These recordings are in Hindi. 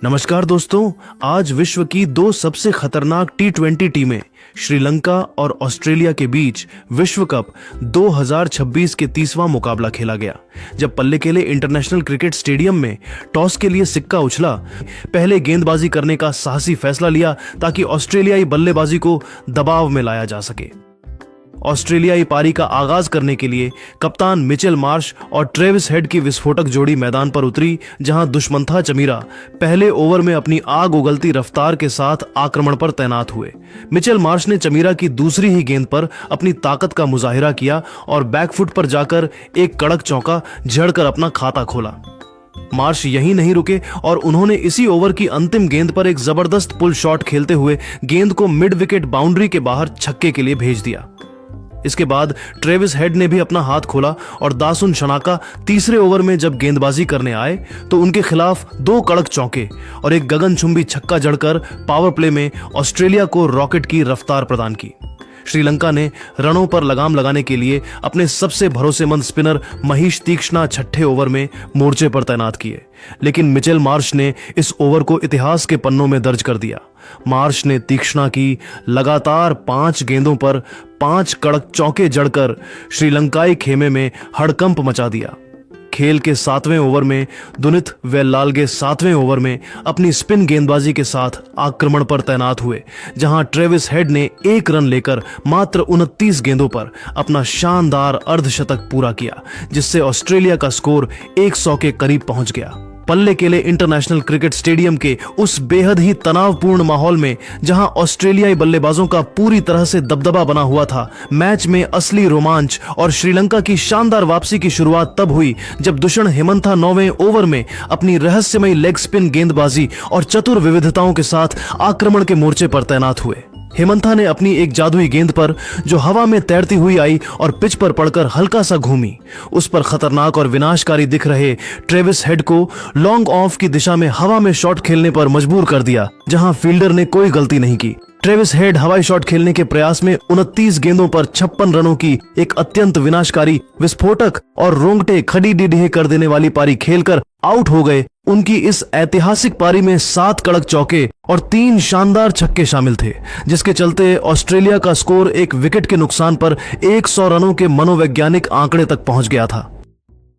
नमस्कार दोस्तों, आज विश्व की दो सबसे खतरनाक T20 टीमें श्रीलंका और ऑस्ट्रेलिया के बीच विश्व कप 2026 के 30वां मुकाबला खेला गया। जब पल्लेकेले इंटरनेशनल क्रिकेट स्टेडियम में टॉस के लिए सिक्का उछला, पहले गेंदबाजी करने का साहसी फैसला लिया ताकि ऑस्ट्रेलियाई बल्लेबाजी को दबाव में लाया जा सके। ऑस्ट्रेलियाई पारी का आगाज करने के लिए कप्तान मिचेल मार्श और ट्रेविस हेड की विस्फोटक जोड़ी मैदान पर उतरी, जहां दुष्मंथा चमीरा पहले ओवर में अपनी आग उगलती रफ्तार के साथ आक्रमण पर तैनात हुए। मिचेल मार्श ने चमीरा की दूसरी ही गेंद पर अपनी ताकत का मुजाहिरा किया और बैकफुट पर जाकर एक कड़क चौका जड़कर अपना खाता खोला। मार्श यहीं नहीं रुके और उन्होंने इसी ओवर की अंतिम गेंद पर एक जबरदस्त पुल शॉट खेलते हुए गेंद को मिड विकेट बाउंड्री के बाहर छक्के के लिए भेज दिया। इसके बाद ट्रेविस हेड ने भी अपना हाथ खोला और दासुन शनाका तीसरे ओवर में जब गेंदबाजी करने आए तो उनके खिलाफ दो कड़क चौके और एक गगनचुंबी छक्का जड़कर पावर प्ले में ऑस्ट्रेलिया को रॉकेट की रफ्तार प्रदान की। श्रीलंका ने रनों पर लगाम लगाने के लिए अपने सबसे भरोसेमंद स्पिनर महीश तीक्ष्णा छठे ओवर में मोर्चे पर तैनात किए, लेकिन मिचेल मार्श ने इस ओवर को इतिहास के पन्नों में दर्ज कर दिया। मार्श ने तीक्ष्णा की लगातार 5 गेंदों पर 5 कड़क चौके जड़कर श्रीलंकाई खेमे में हड़कंप मचा दिया। खेल के 7वें ओवर में दुनित वेल्लालगे 7वें ओवर में अपनी स्पिन गेंदबाजी के साथ आक्रमण पर तैनात हुए, जहां ट्रेविस हेड ने 1 रन लेकर मात्र 29 गेंदों पर अपना शानदार अर्धशतक पूरा किया, जिससे ऑस्ट्रेलिया का स्कोर 100 के करीब पहुंच गया। पल्लेकेले इंटरनेशनल क्रिकेट स्टेडियम के उस बेहद ही तनावपूर्ण माहौल में जहां ऑस्ट्रेलियाई बल्लेबाजों का पूरी तरह से दबदबा बना हुआ था, मैच में असली रोमांच और श्रीलंका की शानदार वापसी की शुरुआत तब हुई जब दुष्ण हेमंथा 9वें ओवर में अपनी रहस्यमयी लेग स्पिन गेंदबाजी और चतुर विविधताओं के साथ आक्रमण के मोर्चे पर तैनात हुए। हेमंथा ने अपनी एक जादुई गेंद पर जो हवा में तैरती हुई आई और पिच पर पड़कर हल्का सा घूमी, उस पर खतरनाक और विनाशकारी दिख रहे ट्रेविस हेड को लॉन्ग ऑफ की दिशा में हवा में शॉट खेलने पर मजबूर कर दिया, जहां फील्डर ने कोई गलती नहीं की। ट्रेविस हेड हवाई शॉट खेलने के प्रयास में 29 गेंदों पर 56 रनों की एक अत्यंत विनाशकारी, विस्फोटक और रोंगटे खड़ी डीडीहे कर देने वाली पारी खेलकर आउट हो गए। उनकी इस ऐतिहासिक पारी में 7 कड़क चौके और 3 शानदार छक्के शामिल थे, जिसके चलते ऑस्ट्रेलिया का स्कोर एक विकेट के नुकसान पर 100 रनों के मनोवैज्ञानिक आंकड़े तक पहुंच गया था।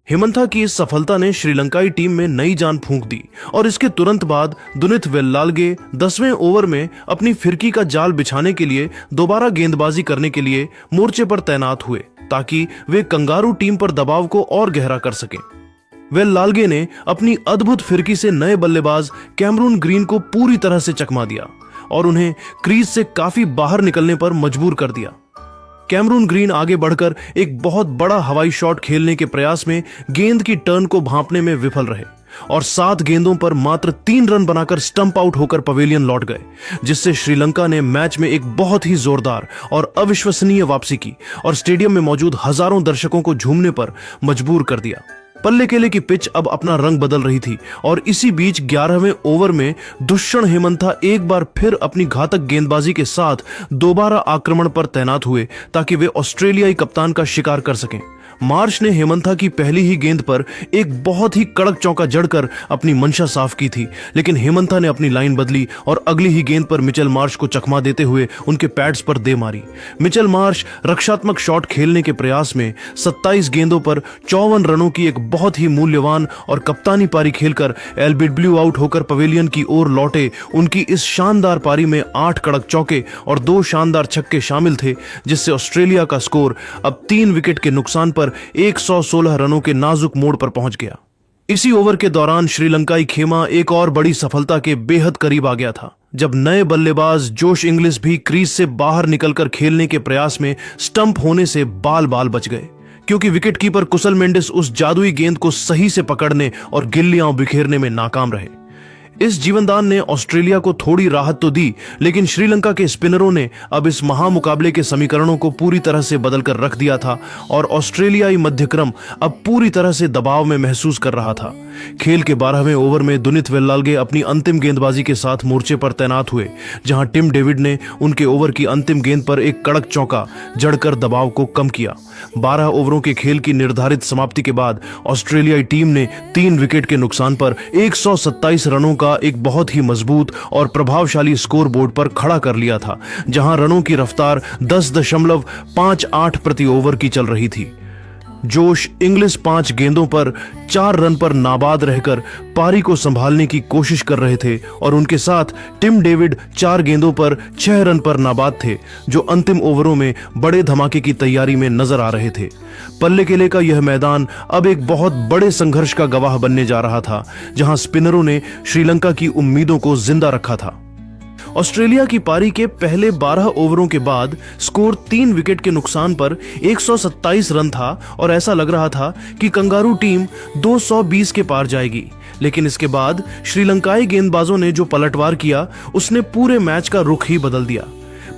हेमंथा की इस सफलता ने श्रीलंकाई टीम में नई जान फूंक दी और इसके तुरंत बाद दुनित वेल्लालगे 10वें ओवर में अपनी फिरकी का जाल बिछाने के लिए दोबारा गेंदबाजी करने के लिए मोर्चे पर तैनात हुए, ताकि वे कंगारू टीम पर दबाव को और गहरा कर सकें। वेल्लालगे ने अपनी अद्भुत फिरकी से नए बल्लेबाज कैमरून ग्रीन को पूरी तरह से चकमा दिया और उन्हें क्रीज से काफी बाहर निकलने पर मजबूर कर दिया। कैमरून ग्रीन आगे बढ़कर एक बहुत बड़ा हवाई शॉट खेलने के प्रयास में गेंद की टर्न को भांपने में विफल रहे और 7 गेंदों पर मात्र 3 रन बनाकर स्टंप आउट होकर पवेलियन लौट गए, जिससे श्रीलंका ने मैच में एक बहुत ही जोरदार और अविश्वसनीय वापसी की और स्टेडियम में मौजूद हजारों दर्शकों को झूमने पर मजबूर कर दिया। पल्लेकेले की पिच अब अपना रंग बदल रही थी और इसी बीच 11वें ओवर में दुष्ण हेमंथा एक बार फिर अपनी घातक गेंदबाजी के साथ दोबारा आक्रमण पर तैनात हुए ताकि वे ऑस्ट्रेलियाई कप्तान का शिकार कर सकें। मार्श ने हेमंथा की पहली ही गेंद पर एक बहुत ही कड़क चौका जड़कर अपनी मंशा साफ की थी, लेकिन हेमंथा ने अपनी लाइन बदली और अगली ही गेंद पर मिचेल मार्श को चकमा देते हुए उनके पैड्स पर दे मारी। मिचेल मार्श रक्षात्मक शॉट खेलने के प्रयास में 27 गेंदों पर 54 रनों की एक बहुत ही मूल्यवान और कप्तानी पारी खेलकर एलबीडब्ल्यू आउट होकर पवेलियन की ओर लौटे। उनकी इस शानदार पारी में 8 कड़क चौके और 2 शानदार छक्के शामिल थे, जिससे ऑस्ट्रेलिया का स्कोर अब 3 विकेट के नुकसान पर 116 रनों के नाजुक मोड़ पर पहुंच गया। इसी ओवर के दौरान श्रीलंकाई खेमा एक और बड़ी सफलता के बेहद करीब आ गया था, जब नए बल्लेबाज जोश इंग्लिश भी क्रीज से बाहर निकलकर खेलने के प्रयास में स्टंप होने से बाल बाल बच गए, क्योंकि विकेटकीपर कुशल मेंडिस उस जादुई गेंद को सही से पकड़ने और गिल्लियां बिखेरने में नाकाम रहे। इस जीवनदान ने ऑस्ट्रेलिया को थोड़ी राहत तो दी, लेकिन श्रीलंका के स्पिनरों ने अब इस महामुकाबले के समीकरणों को पूरी तरह से बदलकर रख दिया था और ऑस्ट्रेलियाई मध्यक्रम अब पूरी तरह से दबाव में महसूस कर रहा था। खेल के 12वें ओवर में दुनित वेल्लालगे अपनी अंतिम गेंदबाजी के साथ मोर्चे पर तैनात हुए, जहां टिम डेविड ने उनके ओवर की अंतिम गेंद पर एक कड़क चौका जड़कर दबाव को कम किया। 12 ओवरों के खेल की निर्धारित समाप्ति के बाद ऑस्ट्रेलियाई टीम ने 3 विकेट के नुकसान पर 127 रनों का मुकाबला एक बहुत ही मजबूत और प्रभावशाली स्कोर बोर्ड पर खड़ा कर लिया था, जहां रनों की रफ्तार 10.58 प्रति ओवर की चल रही थी। जोश इंग्लिश 5 गेंदों पर 4 रन पर नाबाद रहकर पारी को संभालने की कोशिश कर रहे थे और उनके साथ टिम डेविड 4 गेंदों पर 6 रन पर नाबाद थे, जो अंतिम ओवरों में बड़े धमाके की तैयारी में नजर आ रहे थे। पल्ले केले का यह मैदान अब एक बहुत बड़े संघर्ष का गवाह बनने जा रहा था, जहां स्पिनरों ने श्रीलंका की उम्मीदों को जिंदा रखा था। ऑस्ट्रेलिया की पारी के पहले 12 ओवरों के बाद स्कोर 3 विकेट के नुकसान पर 127 रन था और ऐसा लग रहा था कि कंगारू टीम 220 के पार जाएगी। लेकिन इसके बाद श्रीलंकाई गेंदबाजों ने जो पलटवार किया, उसने पूरे मैच का रुख ही बदल दिया।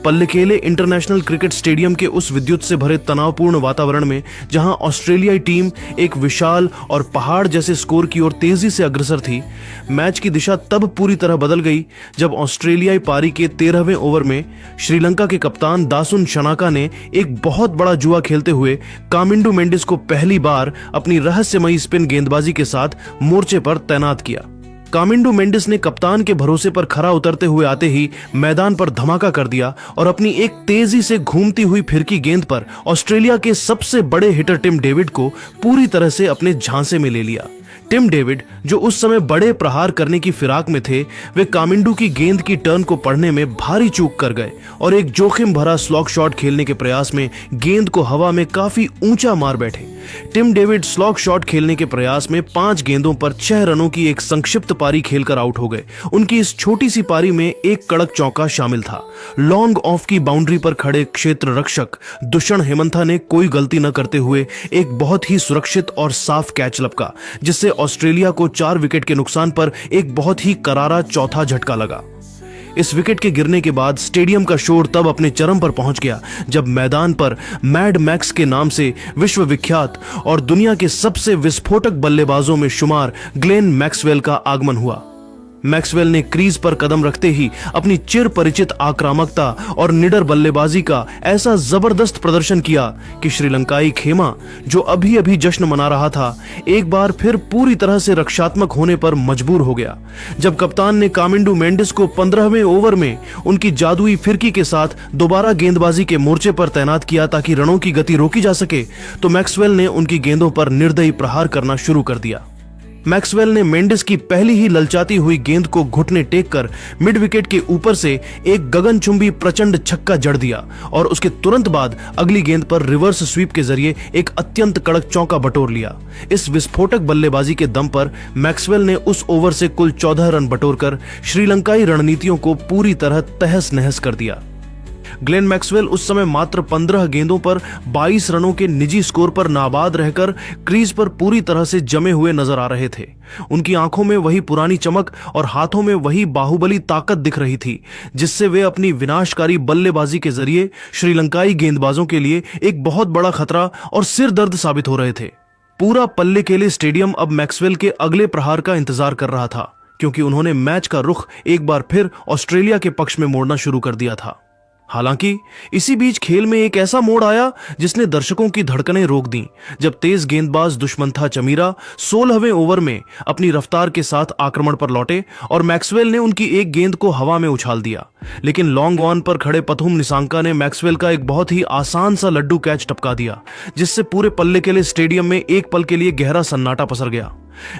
पल्लेकेले इंटरनेशनल क्रिकेट स्टेडियम के उस विद्युत से भरे तनावपूर्ण वातावरण में, जहां ऑस्ट्रेलियाई टीम एक विशाल और पहाड़ जैसे स्कोर की ओर तेजी से अग्रसर थी, मैच की दिशा तब पूरी तरह बदल गई जब ऑस्ट्रेलियाई पारी के 13वें ओवर में श्रीलंका के कप्तान दासुन शनाका ने एक बहुत बड़ा जुआ खेलते हुए कामिंडू मेंडिस को पहली बार अपनी रहस्यमयी स्पिन गेंदबाजी के साथ मोर्चे पर तैनात किया। कामिंडू मेंडिस ने कप्तान के भरोसे पर खरा उतरते हुए आते ही मैदान पर धमाका कर दिया और अपनी एक तेजी से घूमती हुई फिरकी गेंद पर ऑस्ट्रेलिया के सबसे बड़े हिटर टिम डेविड को पूरी तरह से अपने झांसे में ले लिया। टिम डेविड, जो उस समय बड़े प्रहार करने की फिराक में थे, वे कामिंडू की गेंद की टर्न को पढ़ने में भारी चूक कर गए और एक जोखिम भरा स्लॉग शॉट खेलने के प्रयास में गेंद को हवा में काफी ऊंचा मार बैठे। टिम डेविड स्लॉग शॉट खेलने के प्रयास में 5 गेंदों पर 6 रनों की एक संक्षिप्त पारी खेलकर आउट हो गए। उनकी इस छोटी सी पारी में एक कड़क चौका शामिल था। लॉन्ग ऑफ की बाउंड्री पर खड़े क्षेत्र रक्षक दुष्यण हेमंथा ने कोई गलती न करते हुए एक बहुत ही सुरक्षित और साफ कैच लपका, जिससे ऑस्ट्रेलिया को 4 विकेट के नुकसान पर एक बहुत ही करारा चौथा झटका लगा। इस विकेट के गिरने के बाद स्टेडियम का शोर तब अपने चरम पर पहुंच गया जब मैदान पर मैड मैक्स के नाम से विश्वविख्यात और दुनिया के सबसे विस्फोटक बल्लेबाजों में शुमार ग्लेन मैक्सवेल का आगमन हुआ। मैक्सवेल ने क्रीज पर कदम रखते ही अपनी चिर परिचित आक्रामकता और निडर बल्लेबाजी का ऐसा जबरदस्त प्रदर्शन किया कि श्रीलंकाई खेमा, जो अभी अभी जश्न मना रहा था, एक बार फिर पूरी तरह से रक्षात्मक होने पर मजबूर हो गया। जब कप्तान ने कामिंडू मेंडिस को 15वें ओवर में उनकी जादुई फिरकी के साथ दोबारा गेंदबाजी के मोर्चे पर तैनात किया ताकि रनों की गति रोकी जा सके, तो मैक्सवेल ने उनकी गेंदों पर निर्दयी प्रहार करना शुरू कर दिया। मैक्सवेल ने मेंडिस की पहली ही ललचाती हुई गेंद को घुटने टेक कर मिड विकेट के ऊपर से एक गगनचुंबी प्रचंड छक्का जड़ दिया और उसके तुरंत बाद अगली गेंद पर रिवर्स स्वीप के जरिए एक अत्यंत कड़क चौका बटोर लिया। इस विस्फोटक बल्लेबाजी के दम पर मैक्सवेल ने उस ओवर से कुल 14 रन बटोरकर श्रीलंकाई रणनीतियों को पूरी तरह तहस नहस कर दिया। ग्लेन मैक्सवेल उस समय मात्र 15 गेंदों पर 22 रनों के निजी स्कोर पर नाबाद रहकर क्रीज पर पूरी तरह से जमे हुए नजर आ रहे थे। उनकी आंखों में वही पुरानी चमक और हाथों में वही बाहुबली ताकत दिख रही थी, जिससे वे अपनी विनाशकारी बल्लेबाजी के जरिए श्रीलंकाई गेंदबाजों के लिए एक बहुत बड़ा खतरा और सिर दर्द साबित हो रहे थे। पूरा पल्लेकेले स्टेडियम अब मैक्सवेल के अगले प्रहार का इंतजार कर रहा था, क्योंकि उन्होंने मैच का रुख एक बार फिर ऑस्ट्रेलिया के पक्ष में मोड़ना शुरू कर दिया था। हालांकि इसी बीच खेल में एक ऐसा मोड़ आया जिसने दर्शकों की धड़कनें रोक दी, जब तेज गेंदबाज दुष्मंथा चमीरा 16वें ओवर में अपनी रफ्तार के साथ आक्रमण पर लौटे और मैक्सवेल ने उनकी एक गेंद को हवा में उछाल दिया। लेकिन लॉन्ग ऑन पर खड़े पथुम निसांका ने मैक्सवेल का एक बहुत ही आसान सा लड्डू कैच टपका दिया, जिससे पूरे पल्लेकेले स्टेडियम में एक पल के लिए गहरा सन्नाटा पसर गया।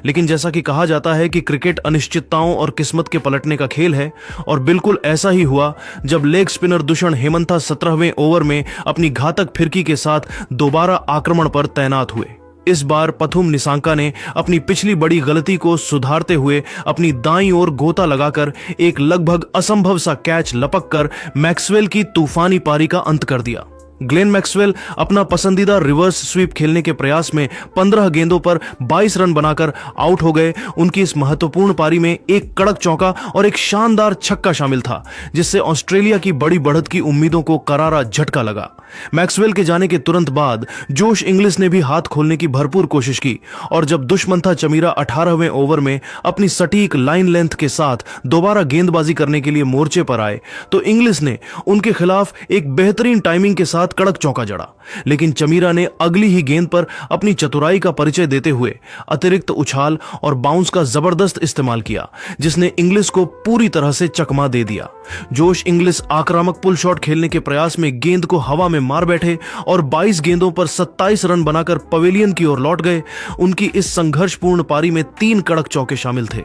लेकिन जैसा कि कहा जाता है कि क्रिकेट अनिश्चितताओं और किस्मत के पलटने का खेल है, और बिल्कुल ऐसा ही हुआ जब लेग स्पिनर दुष्यण हेमंथा 17वें ओवर में अपनी घातक फिरकी के साथ दोबारा आक्रमण पर तैनात हुए। इस बार पथुम निसांका ने अपनी पिछली बड़ी गलती को सुधारते हुए अपनी दाईं ओर गोता लगाकर एक लगभग असंभव सा कैच लपक कर मैक्सवेल की तूफानी पारी का अंत कर दिया। ग्लेन मैक्सवेल अपना पसंदीदा रिवर्स स्वीप खेलने के प्रयास में 15 गेंदों पर 22 रन बनाकर आउट हो गए। उनकी इस महत्वपूर्ण पारी में एक कड़क चौका और एक शानदार छक्का शामिल था, जिससे ऑस्ट्रेलिया की बड़ी बढ़त की उम्मीदों को करारा झटका लगा। मैक्सवेल के जाने के तुरंत बाद जोश इंग्लिश ने भी हाथ खोलने की भरपूर कोशिश की, और जब दुष्मंथा चमीरा 18वें ओवर में अपनी सटीक लाइन लेंथ के साथ दोबारा गेंदबाजी करने के लिए मोर्चे पर आए, तो इंग्लिश ने उनके खिलाफ एक बेहतरीन टाइमिंग के साथ खूबसूरत कड़क चौका जड़ा, लेकिन चमीरा ने अगली ही गेंद पर अपनी चतुराई का परिचय देते हुए अतिरिक्त उछाल और बाउंस का जबरदस्त इस्तेमाल किया, जिसने इंग्लिश को पूरी तरह से चकमा दे दिया। जोश इंग्लिश आक्रामक पुल शॉट खेलने के प्रयास में गेंद को हवा में मार बैठे और 22 गेंदों पर 27 रन बनाकर पवेलियन की ओर लौट गए। उनकी इस संघर्षपूर्ण पारी में 3 कड़क चौके शामिल थे।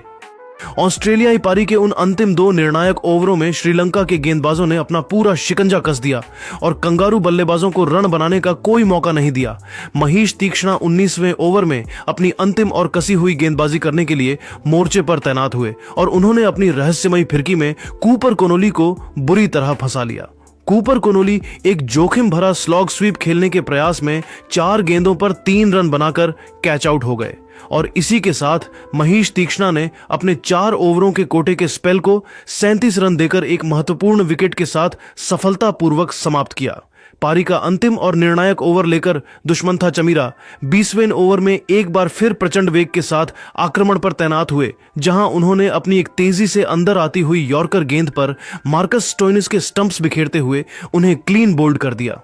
ऑस्ट्रेलियाई पारी के उन अंतिम 2 निर्णायक ओवरों में श्रीलंका के गेंदबाजों ने अपना पूरा शिकंजा कस दिया और कंगारू बल्लेबाजों को रन बनाने का कोई मौका नहीं दिया। महेश तीक्ष्णा 19वें ओवर में अपनी अंतिम और कसी हुई गेंदबाजी करने के लिए मोर्चे पर तैनात हुए और उन्होंने अपनी रहस्यमयी फिरकी में कूपर कोनोली को बुरी तरह फंसा लिया। कूपर कोनोली एक जोखिम भरा स्लॉग स्वीप खेलने के प्रयास में 4 गेंदों पर 3 रन बनाकर कैच आउट हो गए और इसी के साथ महेश तीक्ष्णा ने अपने 4 ओवरों के कोटे के स्पेल को 37 रन देकर एक महत्वपूर्ण विकेट के साथ सफलतापूर्वक समाप्त किया। पारी का अंतिम और निर्णायक ओवर लेकर दुश्मन था चमीरा 20वें ओवर में एक बार फिर प्रचंड वेग के साथ आक्रमण पर तैनात हुए, जहां उन्होंने अपनी एक तेजी से अंदर आती हुई यॉर्कर गेंद पर मार्कस स्टोइनिस के स्टंप्स बिखेरते हुए उन्हें क्लीन बोल्ड कर दिया।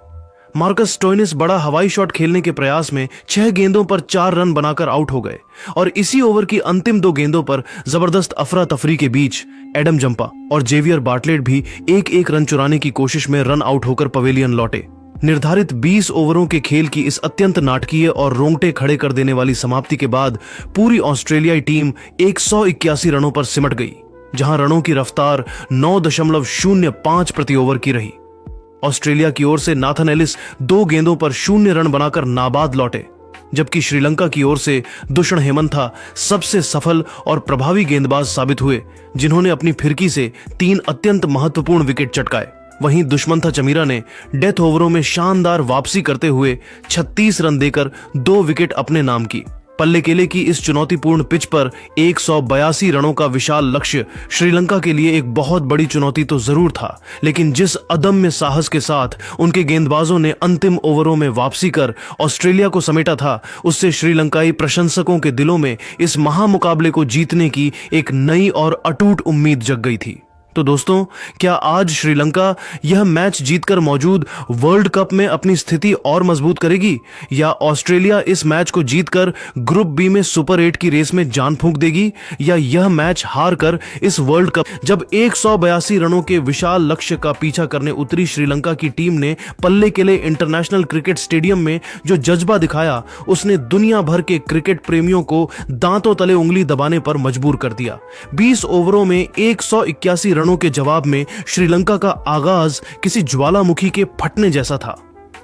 मार्कस स्टोइनिस बड़ा हवाई शॉट खेलने के प्रयास में 6 गेंदों पर 4 रन बनाकर आउट हो गए और इसी ओवर की अंतिम 2 गेंदों पर जबरदस्त अफरा तफरी के बीच एडम जंपा और जेवियर बार्टलेट भी एक रन चुराने की कोशिश में रन आउट होकर पवेलियन लौटे। निर्धारित 20 ओवरों के खेल की इस अत्यंत नाटकीय और रोंगटे खड़े कर देने वाली समाप्ति के बाद पूरी ऑस्ट्रेलियाई टीम 181 रनों पर सिमट गई, जहां रनों की रफ्तार 9.05 प्रति ओवर की रही। ऑस्ट्रेलिया की ओर से नाथन एलिस 2 गेंदों पर 0 रन बनाकर नाबाद लौटे, जबकि श्रीलंका की ओर से दुष्ण हेमंथा सबसे सफल और प्रभावी गेंदबाज साबित हुए, जिन्होंने अपनी फिरकी से 3 अत्यंत महत्वपूर्ण विकेट चटकाए। वहीं दुश्मंथा चमीरा ने डेथ ओवरों में शानदार वापसी करते हुए 36 रन देकर 2 विकेट अपने नाम की। पल्लेकेले की इस चुनौतीपूर्ण पिच पर 182 रनों का विशाल लक्ष्य श्रीलंका के लिए एक बहुत बड़ी चुनौती तो जरूर था, लेकिन जिस अदम्य साहस के साथ उनके गेंदबाजों ने अंतिम ओवरों में वापसी कर ऑस्ट्रेलिया को समेटा था, उससे श्रीलंकाई प्रशंसकों के दिलों में इस महामुकाबले को जीतने की एक नई और अटूट उम्मीद जग गई थी। तो दोस्तों, क्या आज श्रीलंका यह मैच जीतकर मौजूद वर्ल्ड कप में अपनी स्थिति और मजबूत करेगी, या ऑस्ट्रेलिया इस मैच को जीतकर ग्रुप बी में सुपर 8 की रेस में जान फूंक देगी, या यह मैच हार कर इस वर्ल्ड कप जब 182 रनों के विशाल लक्ष्य का पीछा करने उतरी श्रीलंका की टीम ने पल्लेकेले इंटरनेशनल क्रिकेट स्टेडियम में जो जज्बा दिखाया, उसने दुनिया भर के क्रिकेट प्रेमियों को दांतों तले उंगली दबाने पर मजबूर कर दिया। 20 ओवरों में 181 रनों के जवाब में श्रीलंका का आगाज किसी ज्वालामुखी के फटने जैसा था।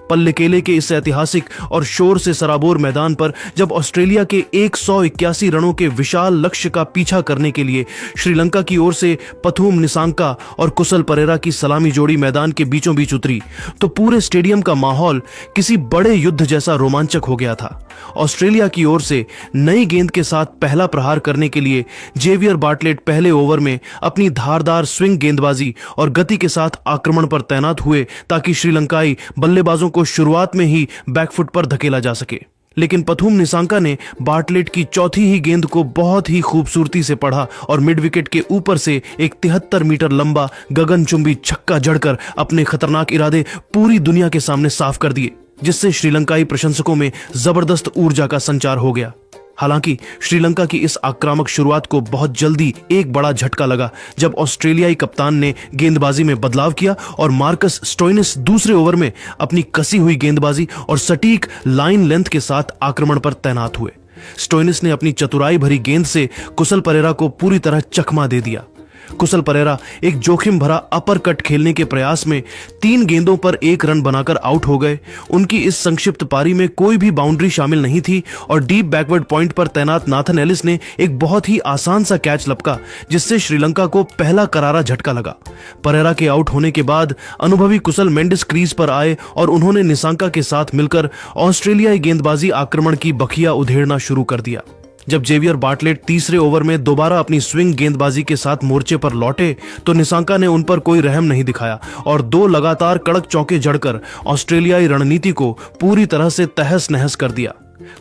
पल्लेकेले के इस ऐतिहासिक और शोर से सराबोर मैदान पर जब ऑस्ट्रेलिया के 181 रनों के विशाल लक्ष्य का पीछा करने के लिए श्रीलंका की ओर से पथुम निसांका और कुशल परेरा की सलामी जोड़ी मैदान के बीचों बीच उतरी, तो पूरे स्टेडियम का माहौल किसी बड़े युद्ध जैसा रोमांचक हो गया था। ऑस्ट्रेलिया की ओर से नई गेंद के साथ पहला प्रहार करने के लिए जेवियर बार्टलेट पहले ओवर में अपनी धारदार स्विंग गेंदबाजी और गति के साथ आक्रमण पर तैनात हुए, ताकि श्रीलंकाई बल्लेबाजों को शुरुआत में ही बैकफुट पर धकेला जा सके। लेकिन पथुम निसांका ने बार्टलेट की चौथी ही गेंद को बहुत ही खूबसूरती से पढ़ा और मिड विकेट के ऊपर से एक 73 मीटर लंबा गगनचुंबी छक्का जड़कर अपने खतरनाक इरादे पूरी दुनिया के सामने साफ कर दिए, जिससे श्रीलंकाई प्रशंसकों में जबरदस्त ऊर्जा का संचार हो गया। हालांकि श्रीलंका की इस आक्रामक शुरुआत को बहुत जल्दी एक बड़ा झटका लगा, जब ऑस्ट्रेलियाई कप्तान ने गेंदबाजी में बदलाव किया और मार्कस स्टोइनिस दूसरे ओवर में अपनी कसी हुई गेंदबाजी और सटीक लाइन लेंथ के साथ आक्रमण पर तैनात हुए। स्टोइनिस ने अपनी चतुराई भरी गेंद से कुशल परेरा को पूरी तरह चकमा दे दिया। कुशल परेरा एक जोखिम भरा अपर कट खेलने के प्रयास में 3 गेंदों पर 1 रन बनाकर आउट हो गए। उनकी इस संक्षिप्त पारी में कोई भी बाउंड्री शामिल नहीं थी और डीप बैकवर्ड पॉइंट पर तैनात नाथन एलिस ने एक बहुत ही आसान सा कैच लपका, जिससे श्रीलंका को पहला करारा झटका लगा। परेरा के आउट होने के बाद अनुभवी कुशल मेंडिस क्रीज पर आए और उन्होंने निसांका के साथ मिलकर ऑस्ट्रेलियाई गेंदबाजी आक्रमण की बखिया उधेड़ना शुरू कर दिया। जब जेवियर बार्टलेट तीसरे ओवर में दोबारा अपनी स्विंग गेंदबाजी के साथ मोर्चे पर लौटे, तो निसांका ने उन पर कोई रहम नहीं दिखाया और 2 लगातार कड़क चौके जड़कर ऑस्ट्रेलियाई रणनीति को पूरी तरह से तहस नहस कर दिया।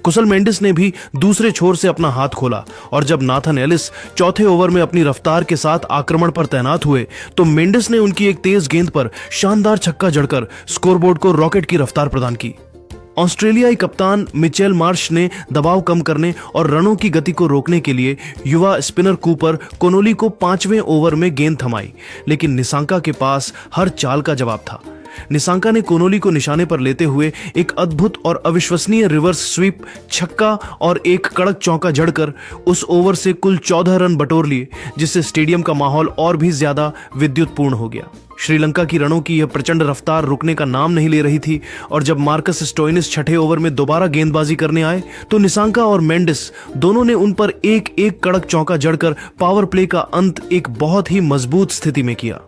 कुशल मेंडिस ने भी दूसरे छोर से अपना हाथ खोला और जब नाथन एलिस चौथे ओवर में अपनी रफ्तार के साथ आक्रमण पर तैनात हुए तो मेंडिस ने उनकी एक तेज गेंद पर शानदार छक्का जड़कर स्कोरबोर्ड को रॉकेट की रफ्तार प्रदान की। ऑस्ट्रेलियाई कप्तान मिचेल मार्श ने दबाव कम करने और रनों की गति को रोकने के लिए युवा स्पिनर कूपर कोनोली को 5वें ओवर में गेंद थमाई, लेकिन निसांका के पास हर चाल का जवाब था। निसांका ने कोनोली को निशाने पर लेते हुए एक अद्भुत और अविश्वसनीय रिवर्स स्वीप, छक्का और एक कड़क चौका जड़कर उस ओवर से कुल 14 रन बटोर लिए, जिससे स्टेडियम का माहौल और भी ज्यादा विद्युतपूर्ण हो गया। श्रीलंका की रनों की यह प्रचंड रफ्तार रुकने का नाम नहीं ले रही थी और जब मार्कस स्टोइनिस छठे ओवर में दोबारा गेंदबाजी करने आए तो निसांका और मेंडिस दोनों ने उन पर एक एक कड़क चौका जड़कर पावर प्ले का अंत एक बहुत ही मजबूत स्थिति में किया।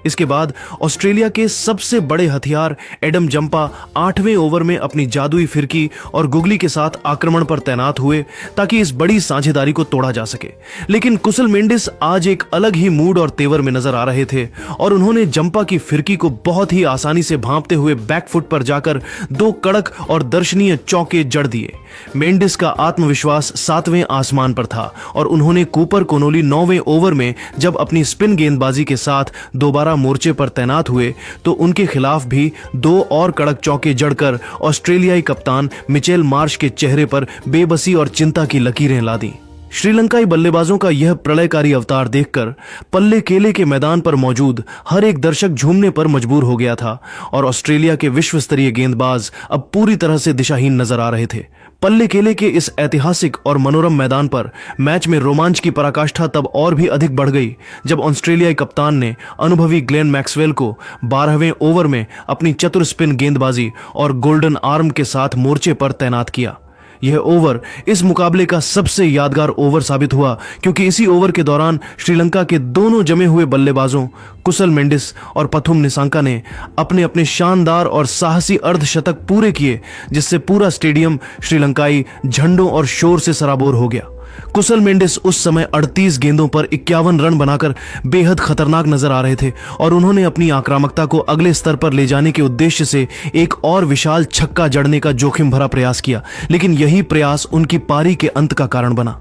इसके बाद ऑस्ट्रेलिया के सबसे बड़े हथियार एडम जंपा 8वें ओवर में अपनी जादुई फिरकी और गुगली के साथ आक्रमण पर तैनात हुए ताकि इस बड़ी साझेदारी को तोड़ा जा सके। लेकिन कुशल मेंडिस आज एक अलग ही मूड और तेवर में नजर आ रहे थे और उन्होंने जंपा की फिरकी को बहुत ही आसानी से भांपते हुए बैकफुट पर जाकर 2 कड़क और दर्शनीय चौके जड़ दिए। मेंडिस का आत्मविश्वास 7वें आसमान पर था और उन्होंने कूपर कोनोली 9वें ओवर में जब अपनी स्पिन गेंदबाजी के साथ दोबारा मोर्चे पर तैनात हुए तो उनके खिलाफ भी 2 और कड़क चौके जड़कर ऑस्ट्रेलियाई कप्तान मिचेल मार्श के चेहरे पर बेबसी और चिंता की लकीरें ला दी। श्रीलंकाई बल्लेबाजों का यह प्रलयकारी अवतार देखकर पल्ले केले के मैदान पर मौजूद हर एक दर्शक झूमने पर मजबूर हो गया था और ऑस्ट्रेलिया के विश्व स्तरीय गेंदबाज अब पूरी तरह से दिशाहीन नजर आ रहे थे। पल्ले केले के इस ऐतिहासिक और मनोरम मैदान पर मैच में रोमांच की पराकाष्ठा तब और भी अधिक बढ़ गई जब ऑस्ट्रेलियाई कप्तान ने अनुभवी ग्लेन मैक्सवेल को 12वें ओवर में अपनी चतुर स्पिन गेंदबाजी और गोल्डन आर्म के साथ मोर्चे पर तैनात किया। यह ओवर इस मुकाबले का सबसे यादगार ओवर साबित हुआ क्योंकि इसी ओवर के दौरान श्रीलंका के दोनों जमे हुए बल्लेबाजों कुशल मेंडिस और पथुम निसांका ने अपने अपने शानदार और साहसी अर्धशतक पूरे किए, जिससे पूरा स्टेडियम श्रीलंकाई झंडों और शोर से सराबोर हो गया। कुशल मेंडिस उस समय 38 गेंदों पर 51 रन बनाकर बेहद खतरनाक नजर आ रहे थे और उन्होंने अपनी आक्रामकता को अगले स्तर पर ले जाने के उद्देश्य से एक और विशाल छक्का जड़ने का जोखिम भरा प्रयास किया, लेकिन यही प्रयास उनकी पारी के अंत का कारण बना।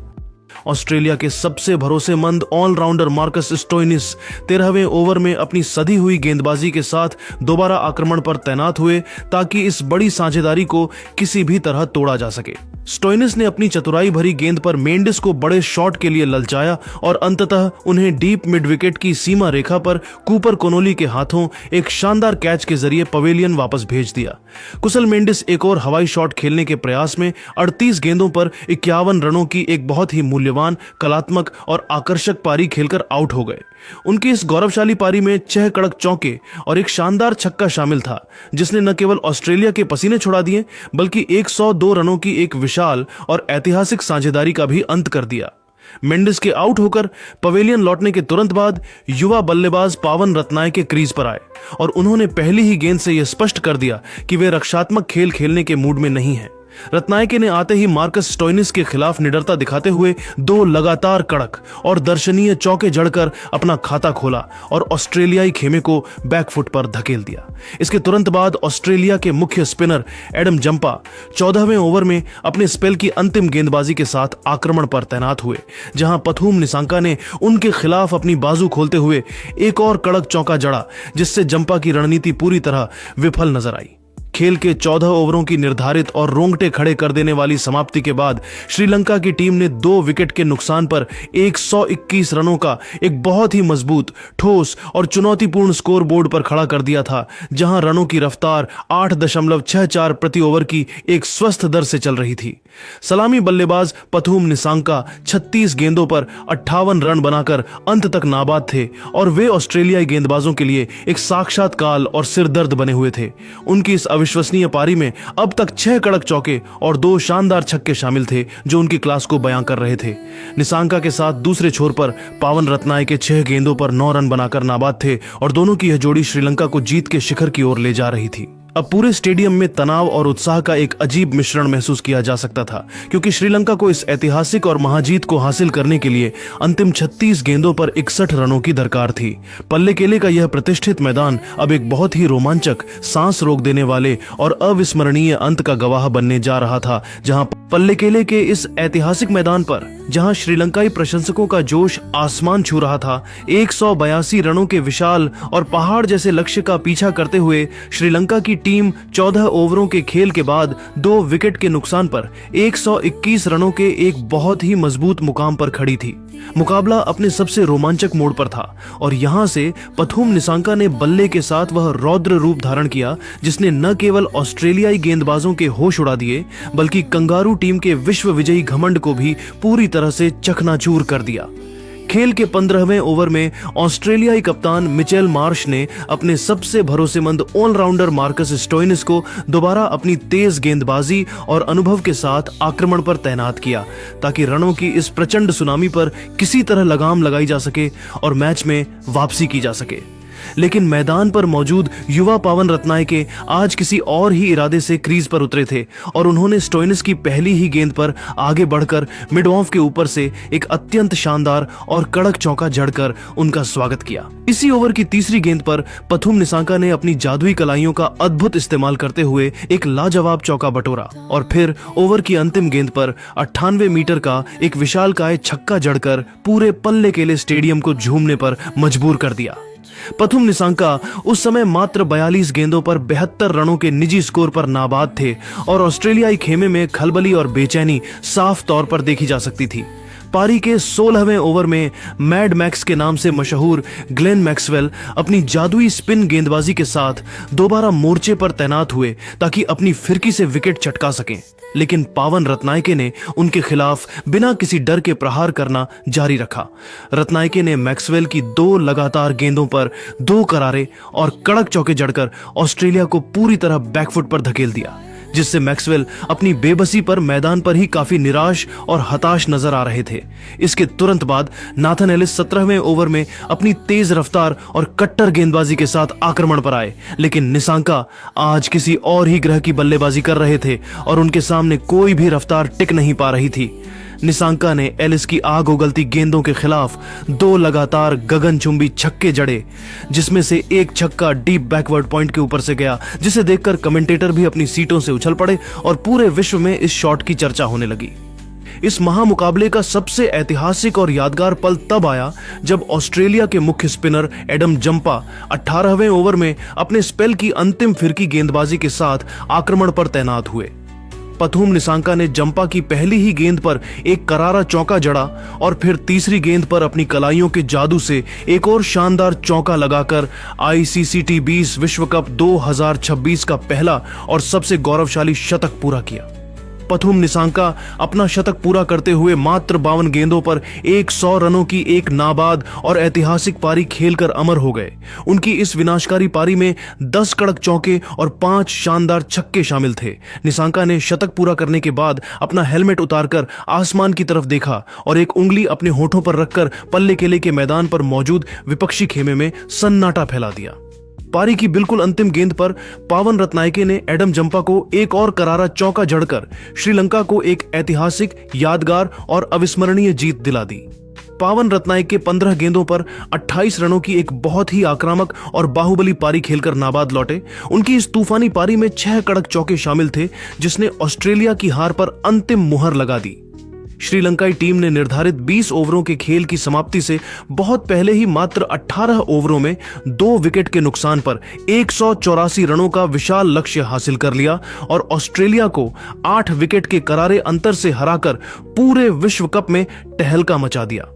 ऑस्ट्रेलिया के सबसे भरोसेमंद ऑलराउंडर मार्कस स्टोइनिस 13वें ओवर में अपनी सधी हुई गेंदबाजी के साथ दोबारा आक्रमण पर तैनात हुए ताकि इस बड़ी साझेदारी को किसी भी तरह तोड़ा जा सके। स्टोइनिस ने अपनी चतुराई भरी गेंद पर मेंडिस को बड़े शॉट के लिए ललचाया और अंततः उन्हें डीप मिड विकेट की सीमा रेखा पर कूपर कोनोली के हाथों एक शानदार कैच के जरिए पवेलियन वापस भेज दिया। कुशल मेंडिस एक और हवाई शॉट खेलने के प्रयास में 38 गेंदों पर 51 रनों की एक बहुत ही मूल्यवान, कलात्मक और आकर्षक पारी खेलकर आउट हो गए। उनकी इस गौरवशाली पारी में 6 कड़क चौके और एक शानदार छक्का शामिल था, जिसने न केवल ऑस्ट्रेलिया के पसीने छुड़ा दिए बल्कि 102 रनों की एक विशाल और ऐतिहासिक साझेदारी का भी अंत कर दिया। मेंडिस के आउट होकर पवेलियन लौटने के तुरंत बाद युवा बल्लेबाज पावन रत्नायके क्रीज पर आए और उन्होंने पहली ही गेंद से यह स्पष्ट कर दिया कि वे रक्षात्मक खेल खेलने के मूड में नहीं हैं। रत्नायके ने आते ही मार्कस स्टोइनिस के खिलाफ निडरता दिखाते हुए 2 लगातार कड़क और दर्शनीय चौके जड़कर अपना खाता खोला और ऑस्ट्रेलियाई खेमे को बैकफुट पर धकेल दिया। इसके तुरंत बाद ऑस्ट्रेलिया के मुख्य स्पिनर एडम जंपा 14वें ओवर में अपने स्पेल की अंतिम गेंदबाजी के साथ आक्रमण पर तैनात हुए, जहां पथुम निसांका ने उनके खिलाफ अपनी बाजू खोलते हुए एक और कड़क चौका जड़ा, जिससे जंपा की रणनीति पूरी तरह विफल नजर आई। खेल के 14 ओवरों की निर्धारित और रोंगटे खड़े कर देने वाली समाप्ति के बाद श्रीलंका की टीम ने 2 विकेट के नुकसान पर 121 रनों का एक बहुत ही मजबूत, ठोस और चुनौतीपूर्ण स्कोर बोर्ड पर खड़ा कर दिया था, जहां रनों की रफ्तार 8.64 प्रति ओवर की एक स्वस्थ दर से चल रही थी। सलामी बल्लेबाज पथुम निसांका 36 गेंदों पर 58 रन बनाकर अंत तक नाबाद थे और वे ऑस्ट्रेलियाई गेंदबाजों के लिए एक साक्षात काल और सिरदर्द बने हुए थे। उनकी इस अविश्वसनीय पारी में अब तक 6 कड़क चौके और 2 शानदार छक्के शामिल थे, जो उनकी क्लास को बयां कर रहे थे। निसांका के साथ दूसरे छोर पर पावन रत्नायके 6 गेंदों पर 9 रन बनाकर नाबाद थे और दोनों की यह जोड़ी श्रीलंका को जीत के शिखर की ओर ले जा रही थी। अब पूरे स्टेडियम में तनाव और उत्साह का एक अजीब मिश्रण महसूस किया जा सकता था, क्योंकि श्रीलंका को इस ऐतिहासिक और महाजीत को हासिल करने के लिए अंतिम 36 गेंदों पर 61 रनों की दरकार थी। पल्लेकेले का यह प्रतिष्ठित मैदान अब एक बहुत ही रोमांचक, सांस रोक देने वाले और अविस्मरणीय अंत का गवाह बनने जा रहा था, जहां पल्लेकेले के इस ऐतिहासिक मैदान पर जहां श्रीलंकाई प्रशंसकों का जोश आसमान छू रहा था, 182 रनों के विशाल और पहाड़ जैसे लक्ष्य का पीछा करते हुए श्रीलंका की टीम 14 ओवरों के खेल के बाद 2 विकेट के नुकसान पर 121 रनों के एक बहुत ही मजबूत मुकाम पर खड़ी थी। मुकाबला अपने सबसे रोमांचक मोड़ पर था और यहां से पथुम निसांका ने बल्ले के साथ वह रौद्र रूप धारण किया जिसने न केवल ऑस्ट्रेलियाई गेंदबाजों के होश उड़ा दिए, बल्कि कंगारू टीम के विश्व विजयी घमंड को भी पूरी तरह से चकनाचूर कर दिया। खेल के 15वें ओवर में ऑस्ट्रेलियाई कप्तान मिचेल मार्श ने अपने सबसे भरोसेमंद ऑलराउंडर मार्कस स्टोइनिस को दोबारा अपनी तेज गेंदबाजी और अनुभव के साथ आक्रमण पर तैनात किया, ताकि रनों की इस प्रचंड सुनामी पर किसी तरह लगाम लगाई जा सके और मैच में वापसी की जा सके। लेकिन मैदान पर मौजूद युवा पावन रत्नायके आज किसी और ही इरादे से क्रीज पर उतरे थे और उन्होंने स्टोइनिस की पहली ही गेंद पर आगे बढ़कर मिड ऑफ के ऊपर से एक अत्यंत शानदार और कड़क चौका जड़कर उनका स्वागत किया। इसी ओवर की तीसरी गेंद पर पथुम निसांका ने अपनी जादुई कलाइयों का अद्भुत इस्तेमाल करते हुए एक लाजवाब चौका बटोरा और फिर ओवर की अंतिम गेंद पर 98 मीटर का एक विशालकाय छक्का जड़कर पूरे पल्लेकेले स्टेडियम को झूमने पर मजबूर कर दिया। पथुम निसांका उस समय मात्र 42 गेंदों पर 72 रनों के निजी स्कोर पर नाबाद थे और ऑस्ट्रेलियाई खेमे में खलबली और बेचैनी साफ तौर पर देखी जा सकती थी। पारी के 16वें ओवर में मैड मैक्स के नाम से मशहूर ग्लेन मैक्सवेल अपनी जादुई स्पिन गेंदबाजी के साथ दोबारा मोर्चे पर तैनात हुए ताकि अपनी फिरकी से विकेट चटका सकें, लेकिन पावन रत्नायके ने उनके खिलाफ बिना किसी डर के प्रहार करना जारी रखा। रत्नायके ने मैक्सवेल की 2 लगातार गेंदों पर 2 करारे और कड़क चौके जड़कर ऑस्ट्रेलिया को पूरी तरह बैकफुट पर धकेल दिया, जिससे मैक्सवेल अपनी बेबसी पर मैदान पर ही काफी निराश और हताश नजर आ रहे थे। इसके तुरंत बाद नाथन एलिस 17वें ओवर में अपनी तेज रफ्तार और कट्टर गेंदबाजी के साथ आक्रमण पर आए, लेकिन निसांका आज किसी और ही ग्रह की बल्लेबाजी कर रहे थे और उनके सामने कोई भी रफ्तार टिक नहीं पा रही थी। निसांका ने एलिस की आग उगलती गेंदों के खिलाफ 2 लगातार गगनचुंबी छक्के जड़े, जिसमें से एक छक्का डीप बैकवर्ड पॉइंट के ऊपर से गया, जिसे देखकर कमेंटेटर भी अपनी सीटों से उछल पड़े और पूरे विश्व में इस शॉट की चर्चा होने लगी। इस महामुकाबले का सबसे ऐतिहासिक और यादगार पल तब आया जब ऑस्ट्रेलिया के मुख्य स्पिनर एडम जंपा 18वें ओवर में अपने स्पेल की अंतिम फिरकी गेंदबाजी के साथ आक्रमण पर तैनात हुए। पथुम निसांका ने जंपा की पहली ही गेंद पर एक करारा चौका जड़ा और फिर तीसरी गेंद पर अपनी कलाइयों के जादू से एक और शानदार चौका लगाकर आईसीसी T20 विश्व कप 2026 का पहला और सबसे गौरवशाली शतक पूरा किया। पथुम निसांका अपना शतक पूरा करते हुए मात्र 52 गेंदों पर 100 रनों की एक नाबाद और ऐतिहासिक पारी खेलकर अमर हो गए। उनकी इस विनाशकारी पारी में 10 कड़क चौके और 5 शानदार छक्के शामिल थे। निसांका ने शतक पूरा करने के बाद अपना हेलमेट उतारकर आसमान की तरफ देखा और एक उंगली अपने होठों पर रखकर पल्लेकेले के मैदान पर मौजूद विपक्षी खेमे में सन्नाटा फैला दिया। पारी की बिल्कुल अंतिम गेंद पर पावन रत्नायके ने एडम जंपा को एक और करारा चौका जड़कर श्रीलंका को एक ऐतिहासिक, यादगार और अविस्मरणीय जीत दिला दी। पावन रत्नायके 15 गेंदों पर 28 रनों की एक बहुत ही आक्रामक और बाहुबली पारी खेलकर नाबाद लौटे। उनकी इस तूफानी पारी में 6 कड़क चौके शामिल थे, जिसने ऑस्ट्रेलिया की हार पर अंतिम मुहर लगा दी। श्रीलंकाई टीम ने निर्धारित 20 ओवरों के खेल की समाप्ति से बहुत पहले ही मात्र 18 ओवरों में 2 विकेट के नुकसान पर 184 रनों का विशाल लक्ष्य हासिल कर लिया और ऑस्ट्रेलिया को 8 विकेट के करारे अंतर से हराकर पूरे विश्व कप में तहलका मचा दिया।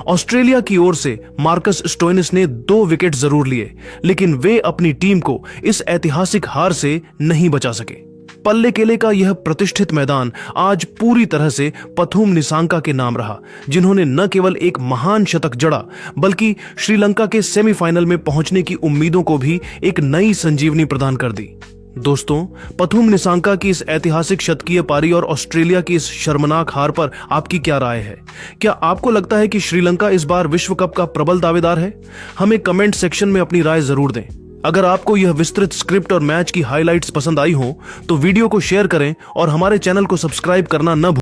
ऑस्ट्रेलिया की ओर से मार्कस स्टोइनिस ने 2 विकेट जरूर लिए, लेकिन वे अपनी टीम को इस ऐतिहासिक हार से नहीं बचा सके। पल्लेकेले का यह प्रतिष्ठित मैदान आज पूरी तरह से पथुम निसांका के नाम रहा, जिन्होंने न केवल एक महान शतक जड़ा बल्कि श्रीलंका के सेमीफाइनल में पहुंचने की उम्मीदों को भी एक नई संजीवनी प्रदान कर दी। दोस्तों, पथुम निसांका की इस ऐतिहासिक शतकीय पारी और ऑस्ट्रेलिया की इस शर्मनाक हार पर आपकी क्या राय है? क्या आपको लगता है कि श्रीलंका इस बार विश्व कप का प्रबल दावेदार है? हमें कमेंट सेक्शन में अपनी राय जरूर दें। अगर आपको यह विस्तृत स्क्रिप्ट और मैच की हाइलाइट्स पसंद आई हो तो वीडियो को शेयर करें और हमारे चैनल को सब्सक्राइब करना न भूलें।